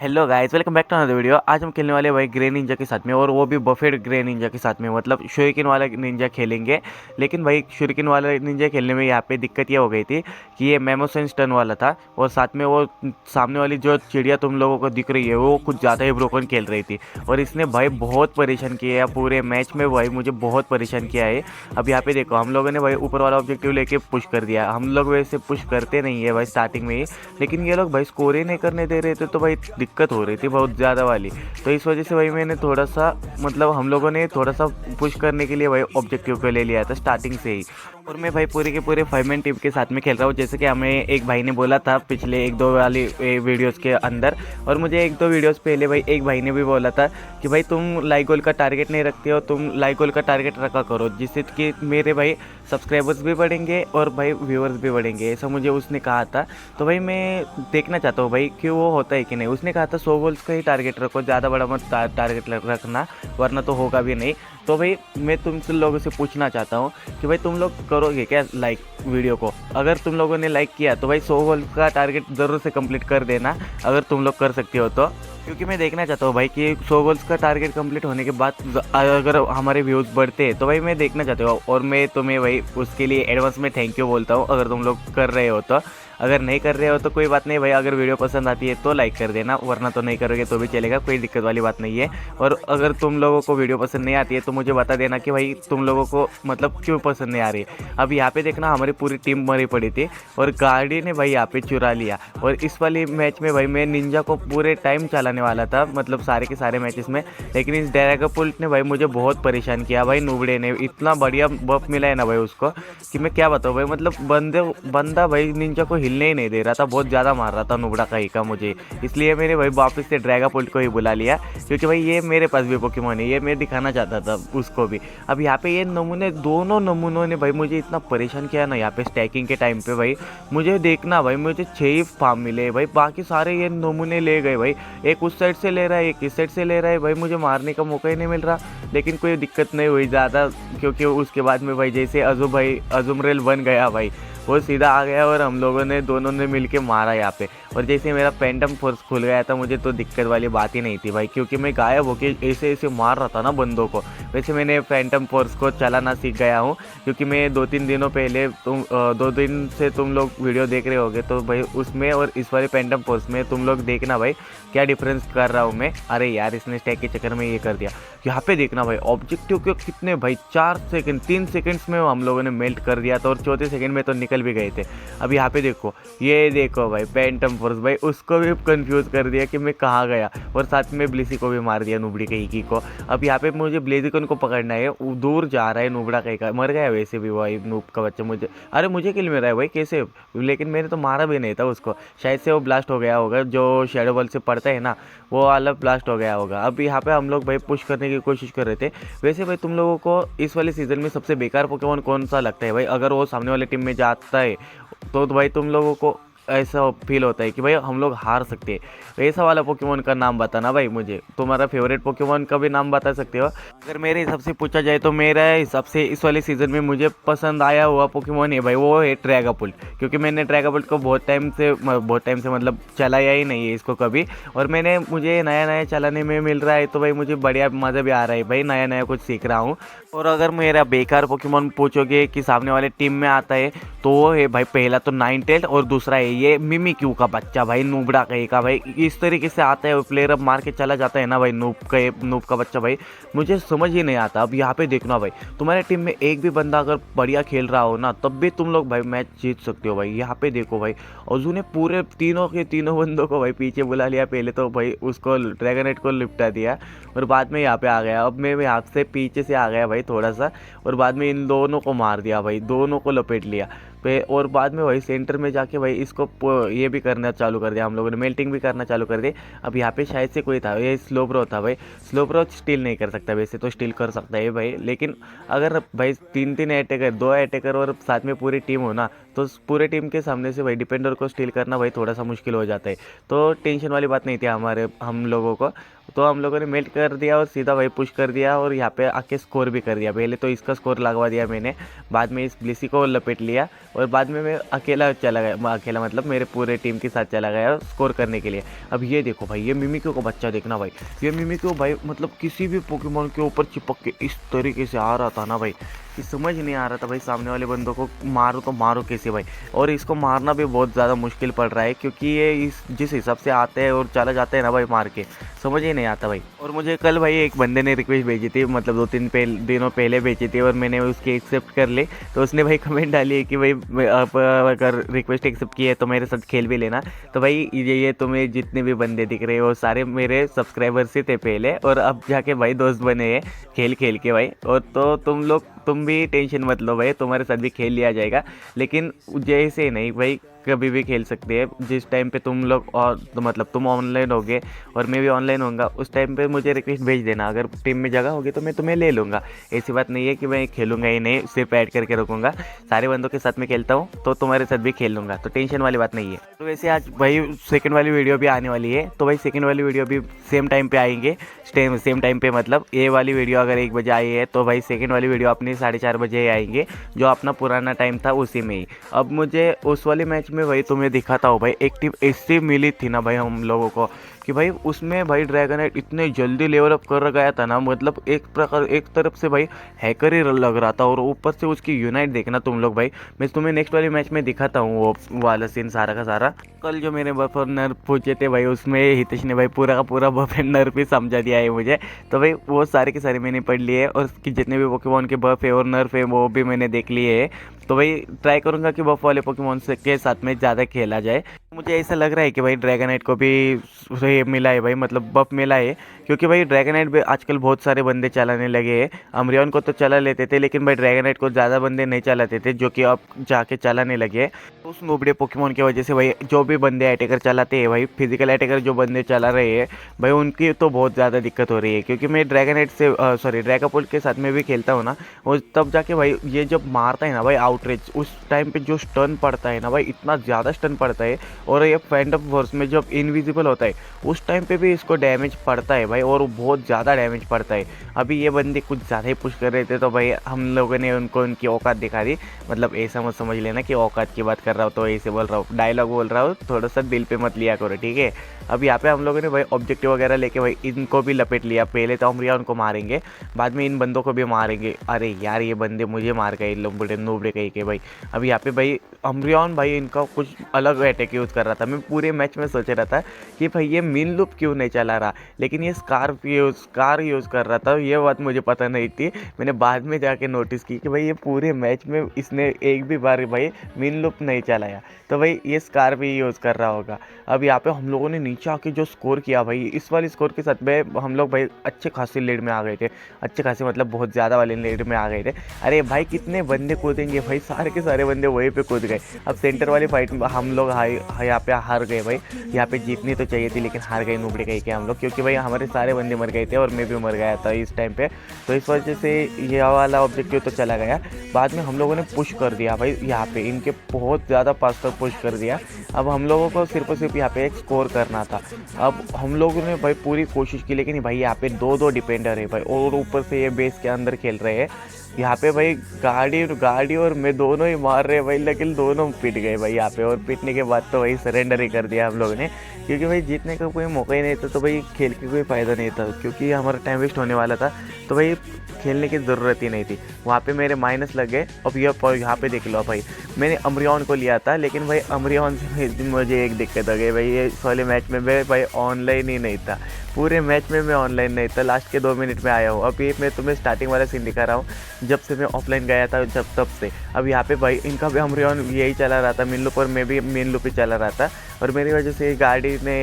Hello guys, welcome back to another video. आज हम खेलने वाले हैं भाई ग्रे निंजा के साथ में, और वो भी बफेट ग्रे निंजा के साथ में, मतलब शuriken वाला निंजा खेलेंगे। लेकिन भाई शuriken वाला निंजा खेलने में यहाँ पे दिक्कत ये हो गई थी कि ये मेमोसेंस टर्न वाला था, और साथ में वो सामने वाली जो चिड़िया तुम लोगों को दिख रही है वो कुछ ज़्यादा ही ब्रोकन खेल रही थी, और इसने भाई बहुत परेशान किया है पूरे मैच में। भाई मुझे बहुत परेशान किया है। अब यहाँ पे देखो, हम लोगों ने भाई ऊपर वाला ऑब्जेक्टिव लेके पुश कर दिया। हम लोग वैसे पुश करते नहीं है भाई स्टार्टिंग में ही, लेकिन ये लोग भाई स्कोर ही नहीं करने दे रहे थे, तो भाई दिक्कत हो रही थी बहुत ज़्यादा वाली। तो इस वजह से भाई मैंने थोड़ा सा, मतलब हम लोगों ने थोड़ा सा पुश करने के लिए भाई ऑब्जेक्टिव को ले लिया था स्टार्टिंग से ही। और मैं भाई पूरे के पूरे 5 मैन टीम के साथ में खेल रहा हूँ, जैसे कि हमें एक भाई ने बोला था पिछले 1-2 वाली वीडियोस के अंदर। और मुझे 1-2 वीडियोस पहले भाई एक भाई ने भी बोला था कि भाई तुम लाइक गोल का टारगेट नहीं रखते हो, तुम लाइक गोल का टारगेट रखा करो, जिससे कि मेरे भाई सब्सक्राइबर्स भी बढ़ेंगे और भाई व्यूअर्स भी बढ़ेंगे, ऐसा मुझे उसने कहा था। तो भाई मैं देखना चाहता हूँ भाई कि वो होता है कि नहीं। उसने कहा था 100 गोल्स का ही टारगेट रखो, ज़्यादा बड़ा मत टारगेट रखना, वरना तो होगा भी नहीं। तो भाई मैं तुमसे लोगों से पूछना चाहता हूँ कि भाई तुम लोग करोगे क्या लाइक वीडियो को? अगर तुम लोगों ने लाइक किया तो भाई 100 गोल्स का टारगेट ज़रूर से कंप्लीट कर देना, अगर तुम लोग कर सकते हो तो। क्योंकि मैं देखना चाहता हूँ भाई कि 100 गोल्स का टारगेट कंप्लीट होने के बाद अगर हमारे व्यूज़ बढ़ते हैं तो भाई मैं देखना चाहता हूँ, और मैं तुम्हें भाई उसके लिए एडवांस में थैंक यू बोलता हूँ अगर तुम लोग कर रहे हो तो। अगर नहीं कर रहे हो तो कोई बात नहीं भाई, अगर वीडियो पसंद आती है तो लाइक कर देना, वरना तो नहीं करोगे तो भी चलेगा, कोई दिक्कत वाली बात नहीं है। और अगर तुम लोगों को वीडियो पसंद नहीं आती है तो मुझे बता देना कि भाई तुम लोगों को मतलब क्यों पसंद नहीं आ रही है। अब यहाँ पे देखना, हमारी पूरी टीम मरी पड़ी थी और गाड़ी ने भाई यहाँ पे चुरा लिया। और इस वाली मैच में भाई मैं निंजा को पूरे टाइम चलाने वाला था, मतलब सारे के सारे मैचेस में, लेकिन इस ड्रैगनपुल्ट ने भाई मुझे बहुत परेशान किया। भाई नुबड़े ने इतना बढ़िया बफ मिला है ना भाई उसको कि मैं क्या बताऊँ भाई, मतलब बंदा भाई निंजा को हिलने ही नहीं दे रहा था, बहुत ज़्यादा मार रहा था नुबड़ा कहीं का मुझे। इसलिए मैंने भाई वापस से ड्रैगनपुल्ट को ही बुला लिया, क्योंकि भाई ये मेरे पास भी पोकेमॉन है, ये मैं दिखाना चाहता था उसको भी। अब यहाँ पे ये नमूने, दोनों नमूनों ने भाई मुझे इतना परेशान किया ना यहाँ पे स्टैकिंग के टाइम पे। भाई मुझे देखना भाई, मुझे 6 ही फार्म मिले भाई, बाकी सारे ये नमूने ले गए भाई। एक उस साइड से ले रहा है, एक इस साइड से ले रहा है, भाई मुझे मारने का मौका ही नहीं मिल रहा। लेकिन कोई दिक्कत नहीं हुई ज़्यादा, क्योंकि उसके बाद में भाई जैसे अजुमरेल बन गया भाई, वो सीधा आ गया और हम लोगों ने दोनों ने मिलके मारा यहाँ पे। और जैसे मेरा फैंटम फोर्स खुल गया था, मुझे तो दिक्कत वाली बात ही नहीं थी भाई, क्योंकि मैं गायब होके ऐसे ऐसे मार रहा था ना बंदों को। वैसे मैंने फैंटम फोर्स को चलाना सीख गया हूँ, क्योंकि मैं 2-3 दिनों पहले 2 दिन से तुम लोग वीडियो देख रहे होगे, तो भाई उसमें और इस वाले फैंटम फोर्स में तुम लोग देखना भाई क्या डिफरेंस कर रहा हूँ मैं। अरे यार, इसने स्टैक के चक्कर में ये कर दिया। यहाँ पे देखना भाई, ऑब्जेक्टिव के कितने भाई 4 सेकंड 3 सेकंड्स में हम लोगों ने मेल्ट कर दिया था, और चौथे सेकंड में तो निकल भी गए थे। अब यहाँ पे देखो, ये देखो भाई फैंटम फोर्स भाई, उसको भी कंफ्यूज कर दिया कि मैं कहाँ गया, और साथ में ब्लिसी को भी मार दिया, नुबड़ी कहीं की को। अब यहाँ पे मुझे ब्लेजिकन को पकड़ना है, वो दूर जा रहा है, नुबड़ा कहीं का मर गया वैसे भी भाई, नूब का बच्चा मुझे। अरे मुझे किल मिल रहा है भाई कैसे, लेकिन मैंने तो मारा भी नहीं था उसको, शायद से वो ब्लास्ट हो गया होगा, जो शैडो बॉल से पड़ता है ना, वो वाला ब्लास्ट हो गया होगा। अब यहाँ पे हम लोग भाई पुश करने की कोशिश कर रहे थे। वैसे भाई तुम लोगों को इस वाले सीज़न में सबसे बेकार पोकेमॉन कौन सा लगता है भाई? अगर वो सामने वाले टीम में जाता है तो भाई तुम लोगों को ऐसा फील होता है कि भाई हम लोग हार सकते हैं, ऐसा वाला पोकेमॉन का नाम बताना भाई मुझे। तुम्हारा फेवरेट पोकेमॉन का भी नाम बता सकते हो। अगर मेरे हिसाब से पूछा जाए तो मेरा हिसाब से इस वाले सीज़न में मुझे पसंद आया हुआ पोकेमॉन है भाई, वो है ड्रैगनपुल्ट। क्योंकि मैंने ड्रैगनपुल्ट को बहुत टाइम से मतलब चलाया ही नहीं है इसको कभी, और मुझे नया नया चलाने में मिल रहा है, तो भाई मुझे बढ़िया मज़ा भी आ रहा है भाई, नया नया कुछ सीख रहा हूँ। और अगर मेरा बेकार पोकेमॉन पूछोगे कि सामने वाले टीम में आता है, तो वो है भाई पहला तो नाइनटेल, और दूसरा है ये मिमिक्यू का बच्चा भाई, नूबड़ा कहीं का भाई। इस तरीके से आता है प्लेयर, अब मार के चला जाता है ना भाई, नूब का बच्चा भाई, मुझे समझ ही नहीं आता। अब यहाँ पे देखना भाई, तुम्हारे टीम में एक भी बंदा अगर बढ़िया खेल रहा हो ना, तब भी तुम लोग भाई मैच जीत सकते हो भाई। यहाँ पे देखो भाई, अजू ने पूरे तीनों के तीनों बंदों को भाई पीछे बुला लिया। पहले तो भाई उसको ड्रैगनेट को लिपटा दिया, और बाद में यहाँ पे आ गया। अब मैं यहाँ से पीछे से आ गया भाई थोड़ा सा, और बाद में इन दोनों को मार दिया भाई, दोनों को लपेट लिया पे। और बाद में भाई सेंटर में जाके भाई इसको ये भी करना चालू कर दिया, हम लोगों ने मेल्टिंग भी करना चालू कर दी। अब यहाँ पे शायद से कोई था, ये स्लोब्रो था भाई। स्लोब्रो स्टील नहीं कर सकता, वैसे तो स्टील कर सकता है भाई, लेकिन अगर भाई 3-3 अटैकर, 2 अटैकर और साथ में पूरी टीम हो ना, तो पूरे टीम के सामने से भाई डिफेंडर को स्टील करना भाई थोड़ा सा मुश्किल हो जाता है। तो टेंशन वाली बात नहीं थी हम लोगों को। तो हम लोगों ने मेल्ट कर दिया और सीधा भाई पुश कर दिया और यहाँ पे आके स्कोर भी कर दिया। पहले तो इसका स्कोर लगवा दिया मैंने, बाद में इस ब्लिसी को लपेट लिया और बाद में मैं अकेला चला गया, अकेला मतलब मेरे पूरे टीम के साथ चला गया स्कोर करने के लिए। अब ये देखो भाई, ये मिमिक्यू का बच्चा देखना भाई, ये मिमिक्यू भाई मतलब किसी भी पोकेमॉन के ऊपर चिपक के इस तरीके से आ रहा था ना भाई कि समझ नहीं आ रहा था भाई सामने वाले बंदों को मारो तो मारो कैसे भाई। और इसको मारना भी बहुत ज़्यादा मुश्किल पड़ रहा है क्योंकि ये इस जिस हिसाब से आते हैं और चला जाते हैं ना भाई मार के, समझ ही नहीं आता भाई। और मुझे कल भाई एक बंदे ने रिक्वेस्ट भेजी थी, मतलब 2-3 दिनों पहले भेजी थी और मैंने उसकी एक्सेप्ट कर ली। तो उसने भाई कमेंट डाली है कि भाई आप अगर रिक्वेस्ट एक्सेप्ट की है तो मेरे साथ खेल भी लेना। तो भाई ये तुम्हें जितने भी बंदे दिख रहे हो सारे मेरे सब्सक्राइबर से थे पहले, और अब जाके भाई दोस्त बने हैं खेल खेल के भाई। और तो तुम भी टेंशन मत लो भाई, तुम्हारे साथ भी खेल लिया जाएगा, लेकिन जैसे नहीं भाई कभी भी खेल सकते हैं। जिस टाइम पे तुम लोग और तो मतलब तुम ऑनलाइन होगे और मैं भी ऑनलाइन होऊंगा, उस टाइम पे मुझे रिक्वेस्ट भेज देना। अगर टीम में जगह होगी तो मैं तुम्हें ले लूँगा। ऐसी बात नहीं है कि मैं खेलूँगा ही नहीं, सिर्फ ऐड करके रखूँगा। सारे बंदों के साथ में खेलता हूँ तो तुम्हारे साथ भी खेल लूँगा, तो टेंशन वाली बात नहीं है। तो वैसे आज भाई सेकंड वाली वीडियो भी आने वाली है, तो भाई सेकंड वाली वीडियो भी सेम टाइम पे आएंगे। सेम टाइम पे मतलब ये वाली वीडियो अगर 1 बजे आई है तो भाई सेकंड वाली वीडियो अपनी 4:30 बजे आएंगे, जो अपना पुराना टाइम था उसी में ही। अब मुझे उस वाले मैच में भाई तुम्हें दिखाता हूँ भाई, एक टीम ऐसी मिली थी ना भाई हम लोगों को कि भाई उसमें भाई ड्रैगनाइट इतने जल्दी लेवल अप कर गया था ना, मतलब एक प्रकार एक तरफ से भाई हैकर ही लग रहा था और ऊपर से उसकी यूनाइट देखना तुम लोग भाई। मैं तुम्हें नेक्स्ट वाले मैच में दिखाता हूँ वो वाला सीन सारा का सारा। कल जो मेरे बफर नर्फ पूछे थे भाई, उसमें हितेश ने भाई पूरा का पूरा बफर नर्फ ही समझा दिया है मुझे। तो भाई वो सारे के सारे मैंने पढ़ लिए और उसकी जितने भी पोकेमॉन के बफ है और नर्फ है वो भी मैंने देख लिए है। तो भाई ट्राई करूँगा कि बफ वाले पोकेमॉन के साथ में ज़्यादा खेला जाए। मुझे ऐसा लग रहा है कि भाई ड्रैगनाइट को भी मिला है भाई, मतलब बफ मिला है, क्योंकि भाई ड्रैगनाइट भी आजकल बहुत सारे बंदे चलाने लगे हैं। अमरियन को तो चला लेते थे लेकिन भाई ड्रैगनाइट को ज़्यादा बंदे नहीं चलाते थे, जो कि अब जाके चलाने लगे। तो उस नोबड़े पोकेमॉन की वजह से भाई जो भी बंदे अटैकर चलाते हैं भाई, फिजिकल अटैकर जो बंदे चला रहे हैं भाई, उनकी तो बहुत ज़्यादा दिक्कत हो रही है। क्योंकि मैं ड्रैगनाइट से ड्रैगापोल्ट के साथ में भी खेलता हूँ ना, और तब जाके भाई ये जब मारता है ना भाई आउटरेज, उस टाइम पे जो स्टन पड़ता है ना भाई, इतना ज़्यादा स्टन पड़ता है। और ये फैंटम फोर्स में जब इनविजिबल होता है उस टाइम पे भी इसको डैमेज पड़ता है भाई, और बहुत ज़्यादा डैमेज पड़ता है। अभी ये बंदे कुछ ज़्यादा ही पुश कर रहे थे तो भाई हम लोगों ने उनको उनकी औकात दिखा दी। मतलब ऐसा मत समझ लेना कि औकात की बात कर रहा हूँ तो ऐसे बोल रहा हूँ, डायलॉग बोल रहा हूँ, थोड़ा सा दिल पे मत लिया करो, ठीक है। अब यहाँ पे हम लोगों ने भाई ऑब्जेक्टिव वगैरह लेके भाई इनको भी लपेट लिया। पहले तो अमरिया उनको मारेंगे, बाद में इन बंदों को भी मारेंगे। अरे यार ये बंदे मुझे मार गए लंबड़े नूबड़े कहीं के भाई। अब यहाँ पे भाई अमरियन भाई इनका कुछ अलग अटैक यूज़ कर रहा था। मैं पूरे मैच में सोच रहा था कि भाई ये मिन लूप क्यों नहीं चला रहा, लेकिन ये कार यूज़ कर रहा था। ये बात मुझे पता नहीं थी, मैंने बाद में जाके नोटिस की कि भाई ये पूरे मैच में इसने एक भी बार भाई मिन लूप नहीं चलाया, तो भाई ये स्कार भी यूज़ कर रहा होगा। अब यहाँ पे हम लोगों ने नीचे आके जो स्कोर किया भाई, इस वाले स्कोर के साथ में हम लोग भाई अच्छे खासे लीड में आ गए थे। अच्छे खासे मतलब बहुत ज़्यादा वाले लीड में आ गए थे। अरे भाई कितने बंदे कूदेंगे भाई, सारे के सारे बंदे वहीं पे कूद गए। अब सेंटर वाली फाइट में हम लोग यहाँ पे हार गए भाई। यहाँ पे जीतनी तो चाहिए थी लेकिन हार गए नूबड़े कहीं के हम लोग, क्योंकि भाई हमारे सारे बंदे मर गए थे और मैं भी मर गया था इस टाइम पे। तो इस वजह से ये वाला ऑब्जेक्टिव तो चला गया। बाद में हम लोगों ने पुश कर दिया भाई, यहाँ पे इनके बहुत ज़्यादा पास तक पुश कर दिया। अब हम लोगों को सिर्फ और सिर्फ यहाँ पे एक स्कोर करना था। अब हम लोगों ने भाई पूरी कोशिश की, लेकिन भाई यहाँ पे 2-2 डिपेंडर है भाई, और ऊपर से ये बेस के अंदर खेल रहे हैं। यहाँ पे भाई गाड़ी और मैं दोनों ही मार रहे भाई, लेकिन दोनों पिट गए भाई यहाँ पे। और पिटने के बाद तो भाई सरेंडर ही कर दिया हम लोगों ने, क्योंकि भाई जीतने का कोई मौका ही नहीं था। तो भाई खेल के कोई फ़ायदा नहीं था, क्योंकि हमारा टाइम वेस्ट होने वाला था। तो भाई खेलने की ज़रूरत ही नहीं थी। वहाँ पे मेरे माइनस लग गए। अब यहाँ पे देख लो भाई, मैंने अमरियन को लिया था, लेकिन भाई अमरियन से मुझे एक दिक्कत हो गई भाई, ये इस वाले मैच में मैं भाई ऑनलाइन ही नहीं था। पूरे मैच में मैं ऑनलाइन नहीं था, लास्ट के 2 मिनट में आया हूँ। अभी मैं तुम्हें स्टार्टिंग वाला सीन दिखा रहा हूँ, जब से मैं ऑफलाइन गया था तब से। अब यहाँ पे भाई इनका भी अमरियन यही चला रहा था मिन लूप, और मैं भी मिन लूप ही चला रहा था। और मेरी वजह से गाड़ी ने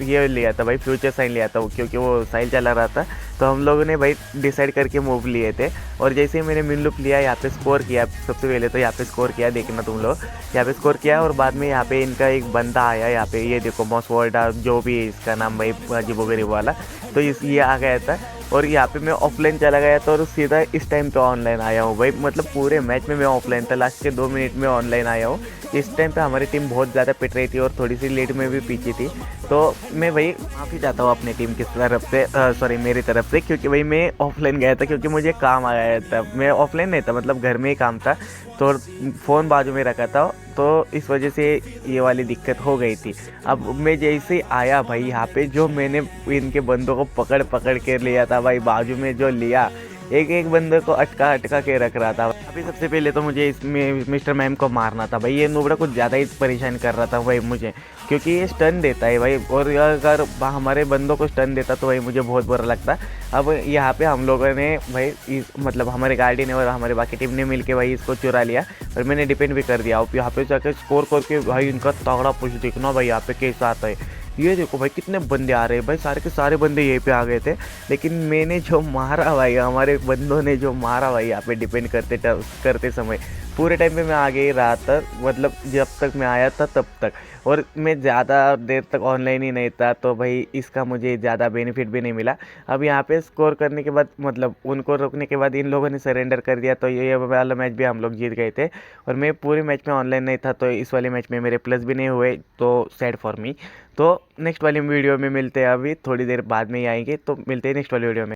ये लिया था भाई, फ्यूचर साइन लिया था, क्योंकि वो साइन चला रहा था। तो हम लोगों ने भाई डिसाइड करके मूव लिए थे। और जैसे ही मैंने मिन लूप लिया, यहाँ पे स्कोर किया। सबसे पहले तो यहाँ पे स्कोर किया, देखना तुम लोग, यहाँ पे स्कोर किया। और बाद में यहाँ पे इनका एक बंदा आया, यहाँ पे ये देखो मॉसवर्डा जो भी इसका नाम भाई, अजीबोगरीब वाला, तो ये आ गया था। और यहाँ पे मैं ऑफलाइन चला गया था और सीधा इस टाइम पे ऑनलाइन आया हूँ भाई। मतलब पूरे मैच में मैं ऑफलाइन था, लास्ट के 2 मिनट में ऑनलाइन आया हूँ। इस टाइम पे हमारी टीम बहुत ज़्यादा पिट रही थी और थोड़ी सी लीड में भी पीछे थी। तो मैं वही माफ़ी चाहता हूँ अपनी टीम की तरफ से, सॉरी मेरी तरफ से, क्योंकि भाई मैं ऑफलाइन गया था क्योंकि मुझे काम आ गया था। मैं ऑफलाइन नहीं था, मतलब घर में ही काम था, तो फ़ोन बाजू में रखा था, तो इस वजह से ये वाली दिक्कत हो गई थी। अब मैं जैसे आया भाई यहाँ पे, जो मैंने इनके बंदों को पकड़ पकड़ के लिया था भाई, बाजू में जो लिया, एक एक बंदे को अटका अटका के रख रहा था। अभी सबसे पहले तो मुझे इसमें मिस्टर मैम को मारना था भाई। ये नुबड़ा कुछ ज़्यादा ही परेशान कर रहा था भाई मुझे, क्योंकि ये स्टन देता है भाई, और अगर हमारे बंदों को स्टन देता तो भाई मुझे बहुत बुरा लगता। अब यहाँ पे हम लोगों ने भाई मतलब हमारे गार्डी ने और हमारे बाकी टीम ने मिलके भाई इसको चुरा लिया और मैंने डिपेंड भी कर दिया। अब यहाँ पे जाकर स्कोर करके भाई इनका तगड़ा पुश देखना भाई यहाँ पे कैसा आता है। ये देखो भाई कितने बंदे आ रहे हैं भाई, सारे के सारे बंदे यहीं पे आ गए थे, लेकिन मैंने जो मारा भाई, हमारे बंदों ने जो मारा भाई यहाँ पे डिपेंड करते समय, पूरे टाइम पे मैं आगे ही रहा था, मतलब जब तक मैं आया था तब तक। और मैं ज़्यादा देर तक ऑनलाइन ही नहीं था, तो भाई इसका मुझे ज़्यादा बेनिफिट भी नहीं मिला। अब यहाँ पे स्कोर करने के बाद, मतलब उनको रोकने के बाद इन लोगों ने सरेंडर कर दिया, तो ये वाला मैच भी हम लोग जीत गए थे। और मैं पूरे मैच में ऑनलाइन नहीं था, तो इस वाले मैच में मेरे प्लस भी नहीं हुए, तो सैड फॉर मी। तो नेक्स्ट वाली वीडियो में मिलते हैं, अभी थोड़ी देर बाद में ही आएंगे, तो मिलते हैं नेक्स्ट वाली वीडियो में।